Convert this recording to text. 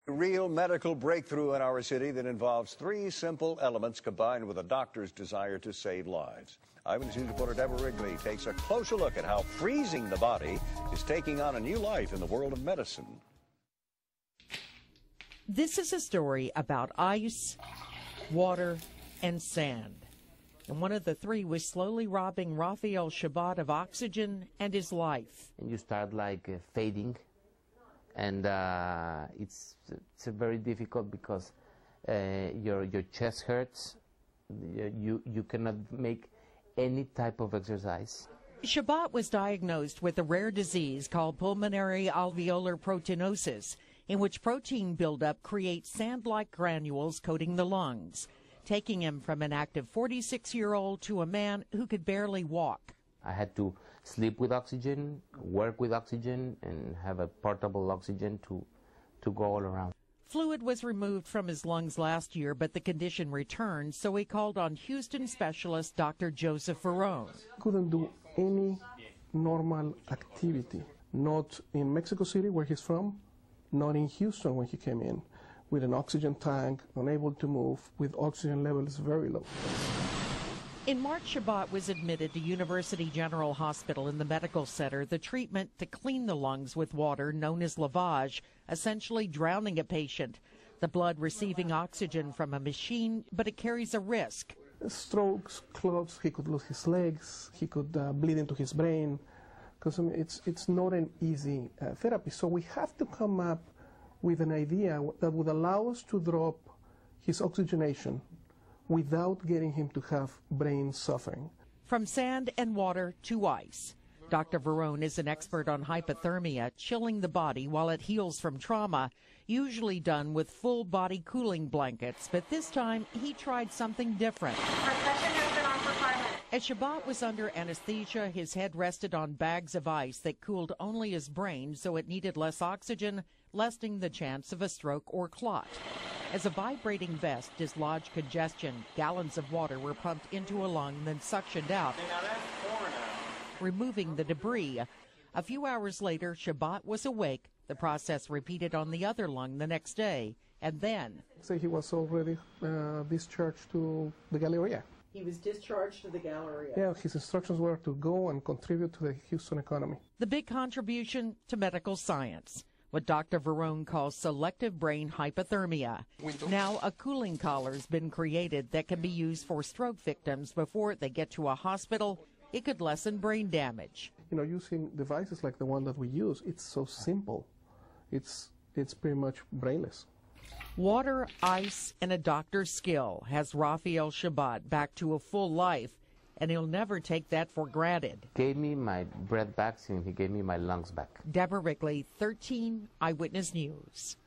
Real medical breakthrough in our city that involves three simple elements combined with a doctor's desire to save lives. Eyewitness News reporter Deborah Wrigley takes a closer look at how freezing the body is taking on a new life in the world of medicine. This is a story about ice, water, and sand. And one of the three was slowly robbing Rafael Chabot of oxygen and his life. And you start like fading. And it's very difficult because your chest hurts. You cannot make any type of exercise. Chabot was diagnosed with a rare disease called pulmonary alveolar proteinosis, in which protein buildup creates sand-like granules coating the lungs, taking him from an active 46-year-old to a man who could barely walk. I had to sleep with oxygen, work with oxygen, and have a portable oxygen to go all around. Fluid was removed from his lungs last year, but the condition returned, so he called on Houston specialist Dr. Joseph Verone. Couldn't do any normal activity, not in Mexico City, where he's from, not in Houston when he came in, with an oxygen tank, unable to move, with oxygen levels very low. In March, Chabot was admitted to University General Hospital in the medical center. The treatment to clean the lungs with water, known as lavage, essentially drowning a patient. The blood receiving oxygen from a machine, but it carries a risk. Strokes, clots, he could lose his legs, he could bleed into his brain, because it's not an easy therapy. So we have to come up with an idea that would allow us to drop his oxygenation without getting him to have brain suffering. From sand and water to ice. Dr. Verone is an expert on hypothermia, chilling the body while it heals from trauma, usually done with full body cooling blankets. But this time, he tried something different. Our session has been on for 5 minutes. As Chabot was under anesthesia, his head rested on bags of ice that cooled only his brain, so it needed less oxygen, lessening the chance of a stroke or clot. As a vibrating vest dislodged congestion, gallons of water were pumped into a lung, then suctioned out, removing the debris. A few hours later, Chabot was awake. The process repeated on the other lung the next day, and then... So he was already discharged to the Galleria. He was discharged to the Galleria. Yeah, his instructions were to go and contribute to the Houston economy. The big contribution to medical science, what Dr. Verone calls selective brain hypothermia. Now a cooling collar's been created that can be used for stroke victims before they get to a hospital. It could lessen brain damage. You know, using devices like the one that we use, it's so simple. It's pretty much brainless. Water, ice, and a doctor's skill has Rafael Chabot back to a full life, and he'll never take that for granted. Gave me my breath back, and he gave me my lungs back. Deborah Wrigley, 13 Eyewitness News.